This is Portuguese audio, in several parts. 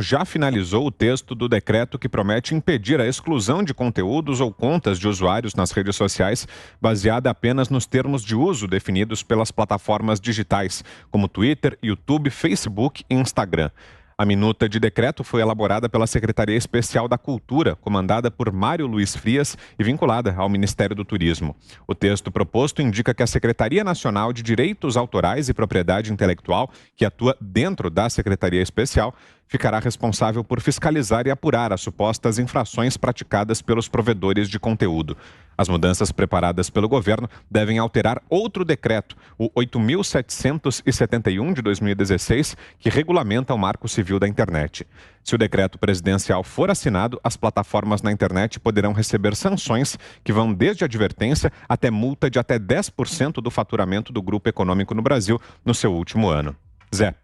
já finalizou o texto do decreto que promete impedir a exclusão de conteúdos ou contas de usuários nas redes sociais baseada apenas nos termos de uso definidos pelas plataformas digitais, como Twitter, YouTube, Facebook e Instagram. A minuta de decreto foi elaborada pela Secretaria Especial da Cultura, comandada por Mário Luiz Frias e vinculada ao Ministério do Turismo. O texto proposto indica que a Secretaria Nacional de Direitos Autorais e Propriedade Intelectual, que atua dentro da Secretaria Especial, ficará responsável por fiscalizar e apurar as supostas infrações praticadas pelos provedores de conteúdo. As mudanças preparadas pelo governo devem alterar outro decreto, o 8.771 de 2016, que regulamenta o Marco Civil da Internet. Se o decreto presidencial for assinado, as plataformas na internet poderão receber sanções que vão desde advertência até multa de até 10% do faturamento do grupo econômico no Brasil no seu último ano. Zé.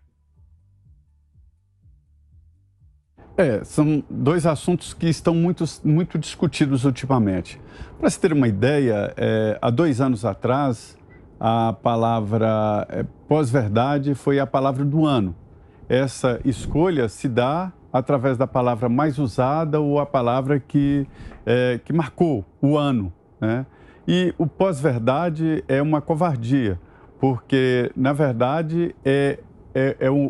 São dois assuntos que estão muito discutidos ultimamente. Para se ter uma ideia, há 2 anos atrás, a palavra pós-verdade foi a palavra do ano. Essa escolha se dá através da palavra mais usada ou a palavra que marcou o ano, né? E o pós-verdade é uma covardia, porque, na verdade,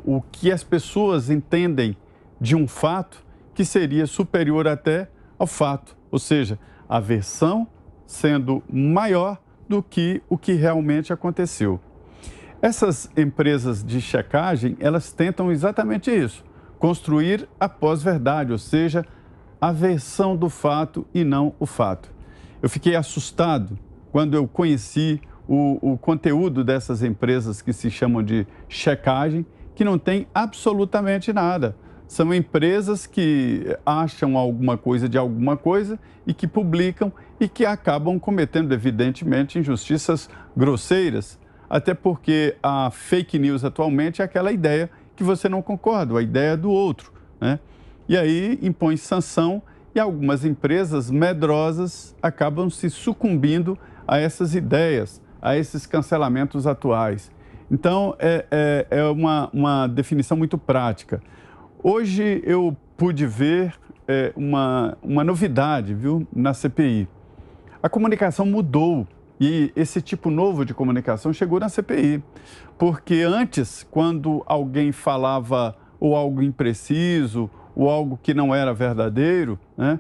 o que as pessoas entendem de um fato que seria superior até ao fato, ou seja, a versão sendo maior do que o que realmente aconteceu. Essas empresas de checagem, elas tentam exatamente isso, construir a pós-verdade, ou seja, a versão do fato e não o fato. Eu fiquei assustado quando eu conheci o conteúdo dessas empresas que se chamam de checagem, que não tem absolutamente nada. São empresas que acham alguma coisa de alguma coisa e que publicam e que acabam cometendo, evidentemente, injustiças grosseiras. Até porque a fake news atualmente é aquela ideia que você não concorda, a ideia do outro, né? E aí impõe sanção e algumas empresas medrosas acabam se sucumbindo a essas ideias, a esses cancelamentos atuais. Então, é uma definição muito prática. Hoje eu pude ver uma novidade, viu, na CPI. A comunicação mudou e esse tipo novo de comunicação chegou na CPI. Porque antes, quando alguém falava ou algo impreciso ou algo que não era verdadeiro, né,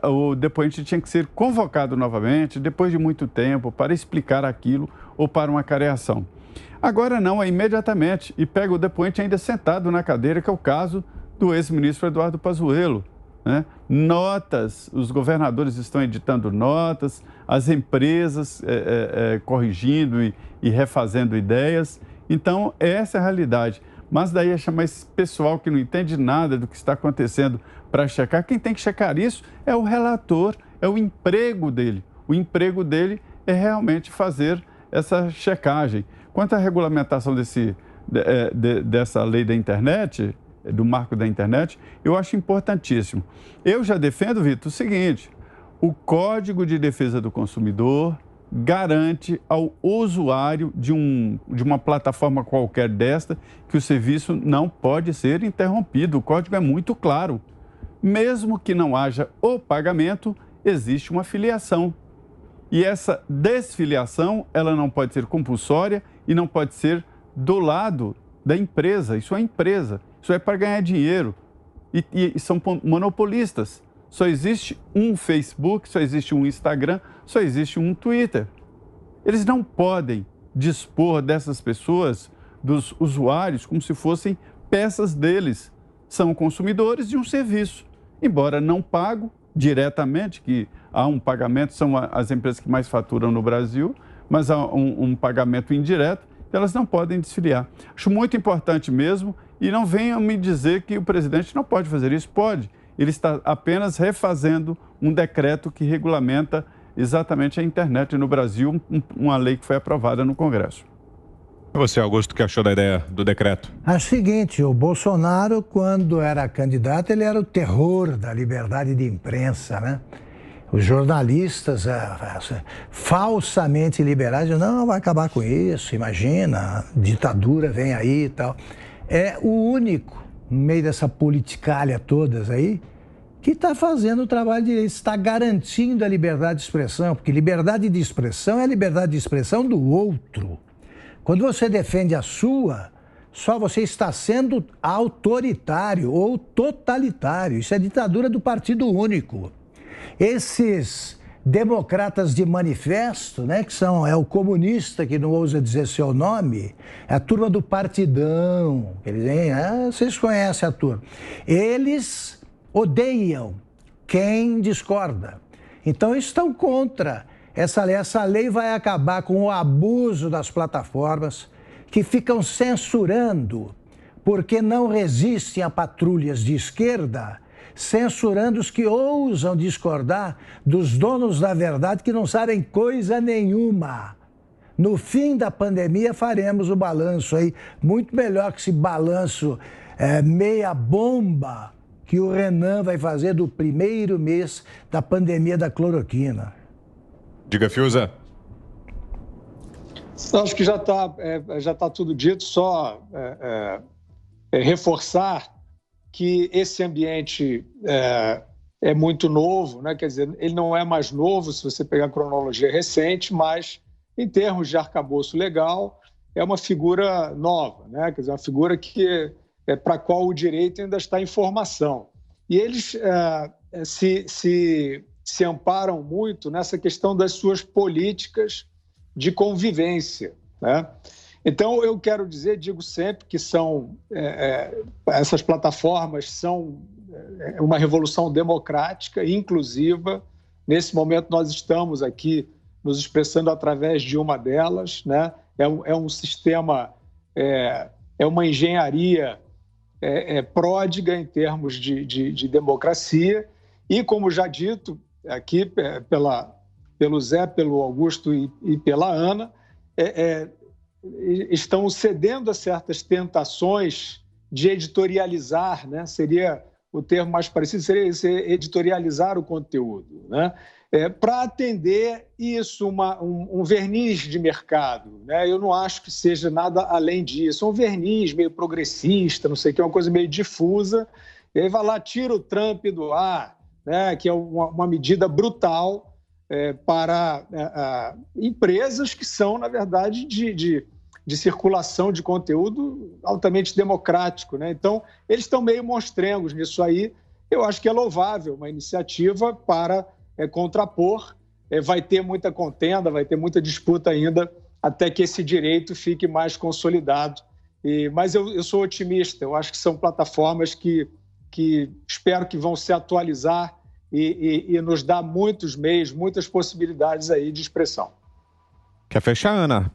o depoente tinha que ser convocado novamente, depois de muito tempo, para explicar aquilo ou para uma careação. Agora não, é imediatamente, e pega o depoente ainda sentado na cadeira, que é o caso do ex-ministro Eduardo Pazuello, né? Notas, os governadores estão editando notas, as empresas corrigindo e refazendo ideias. Então, essa é a realidade. Mas daí é chamar esse pessoal que não entende nada do que está acontecendo para checar. Quem tem que checar isso é o relator, é o emprego dele. O emprego dele é realmente fazer essa checagem. Quanto à regulamentação dessa lei da internet, do marco da internet, eu acho importantíssimo. Eu já defendo, Vitor, o seguinte: o Código de Defesa do Consumidor garante ao usuário de uma plataforma qualquer desta que o serviço não pode ser interrompido. O código é muito claro. Mesmo que não haja o pagamento, existe uma filiação. E essa desfiliação, ela não pode ser compulsória e não pode ser do lado da empresa. Isso é empresa, isso é para ganhar dinheiro. E são monopolistas. Só existe um Facebook, só existe um Instagram, só existe um Twitter. Eles não podem dispor dessas pessoas, dos usuários, como se fossem peças deles. São consumidores de um serviço, embora não pago diretamente, que há um pagamento, são as empresas que mais faturam no Brasil, mas há um pagamento indireto, elas não podem desfiliar. Acho muito importante mesmo, e não venham me dizer que o presidente não pode fazer isso. Pode. Ele está apenas refazendo um decreto que regulamenta exatamente a internet no Brasil, uma lei que foi aprovada no Congresso. E você, Augusto, o que achou da ideia do decreto? Acho o seguinte, o Bolsonaro, quando era candidato, ele era o terror da liberdade de imprensa, né? Os jornalistas falsamente liberais, não, vai acabar com isso, imagina, ditadura vem aí e tal. É o único no meio dessa politicalha todas aí, que está fazendo o trabalho direito, está garantindo a liberdade de expressão, porque liberdade de expressão é a liberdade de expressão do outro. Quando você defende a sua, só você está sendo autoritário ou totalitário. Isso é ditadura do partido único. Esses democratas de manifesto, né, que é o comunista que não ousa dizer seu nome, é a turma do partidão. Vocês conhecem a turma. Eles odeiam quem discorda. Então estão contra essa lei. Essa lei vai acabar com o abuso das plataformas que ficam censurando porque não resistem a patrulhas de esquerda, censurando os que ousam discordar dos donos da verdade que não sabem coisa nenhuma. No fim da pandemia faremos o balanço aí, muito melhor que esse balanço meia bomba que o Renan vai fazer do primeiro mês da pandemia da cloroquina. Diga, Fiuza. Acho que já tá tudo dito, só reforçar que esse ambiente é muito novo, né? Quer dizer, ele não é mais novo se você pegar a cronologia recente, mas em termos de arcabouço legal, é uma figura nova, né? Quer dizer, uma figura para a qual o direito ainda está em formação. E eles se amparam muito nessa questão das suas políticas de convivência, né? Então, eu quero digo sempre que essas plataformas são uma revolução democrática e inclusiva. Nesse momento, nós estamos aqui nos expressando através de uma delas, né? É um sistema, é uma engenharia pródiga em termos de democracia e, como já dito aqui pelo Zé, pelo Augusto e pela Ana, estão cedendo a certas tentações de editorializar, né? Seria o termo mais parecido, seria editorializar o conteúdo, né? Para atender isso, um verniz de mercado, né? Eu não acho que seja nada além disso, um verniz meio progressista, não sei o que, uma coisa meio difusa, e aí vai lá, tira o Trump do ar, né? Que é uma medida brutal para empresas que são, na verdade, de circulação de conteúdo altamente democrático, né? Então, eles estão meio monstrengos nisso aí. Eu acho que é louvável uma iniciativa para contrapor. Vai ter muita contenda, vai ter muita disputa ainda, até que esse direito fique mais consolidado. Mas eu sou otimista, eu acho que são plataformas que espero que vão se atualizar e nos dar muitos meios, muitas possibilidades aí de expressão. Quer fechar, Ana?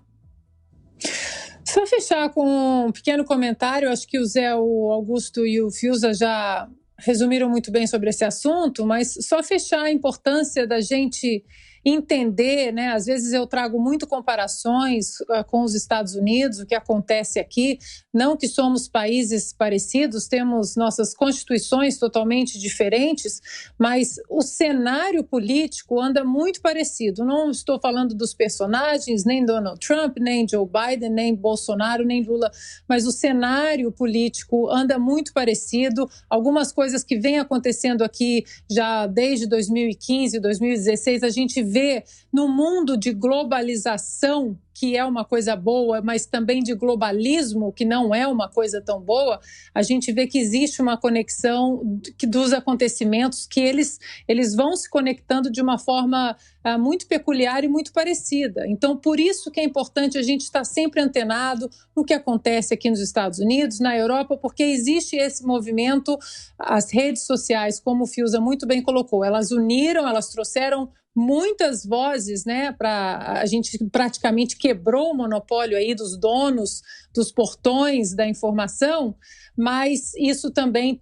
Só fechar com um pequeno comentário, acho que o Zé, o Augusto e o Fiuza já resumiram muito bem sobre esse assunto, mas só fechar a importância da gente entender, né? Às vezes eu trago muito comparações com os Estados Unidos, o que acontece aqui, não que somos países parecidos, temos nossas constituições totalmente diferentes, mas o cenário político anda muito parecido. Não estou falando dos personagens, nem Donald Trump, nem Joe Biden, nem Bolsonaro, nem Lula, mas o cenário político anda muito parecido. Algumas coisas que vêm acontecendo aqui já desde 2015, 2016, a gente vê no mundo de globalização, que é uma coisa boa, mas também de globalismo, que não é uma coisa tão boa, a gente vê que existe uma conexão dos acontecimentos, que eles vão se conectando de uma forma muito peculiar e muito parecida. Então, por isso que é importante a gente estar sempre antenado no que acontece aqui nos Estados Unidos, na Europa, porque existe esse movimento, as redes sociais, como o Fiuza muito bem colocou, elas uniram, elas trouxeram muitas vozes, né? A gente praticamente quebrou o monopólio aí dos donos dos portões da informação, mas isso também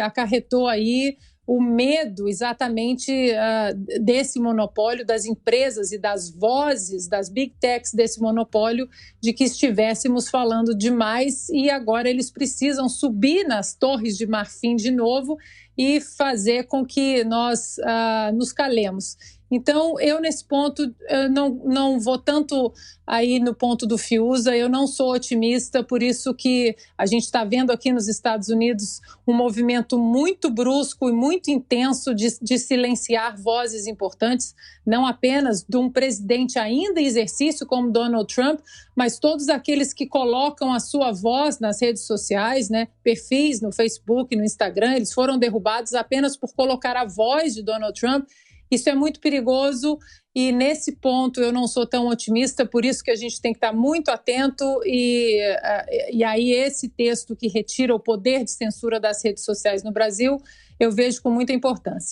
acarretou aí o medo exatamente desse monopólio, das empresas e das vozes, das big techs desse monopólio, de que estivéssemos falando demais e agora eles precisam subir nas torres de marfim de novo e fazer com que nós nos calemos. Então, eu nesse ponto não vou tanto aí no ponto do Fiuza, eu não sou otimista, por isso que a gente está vendo aqui nos Estados Unidos um movimento muito brusco e muito intenso de silenciar vozes importantes, não apenas de um presidente ainda em exercício como Donald Trump, mas todos aqueles que colocam a sua voz nas redes sociais, né, perfis no Facebook, no Instagram, eles foram derrubados apenas por colocar a voz de Donald Trump. Isso é muito perigoso e, nesse ponto, eu não sou tão otimista, por isso que a gente tem que estar muito atento e aí esse texto que retira o poder de censura das redes sociais no Brasil, eu vejo com muita importância.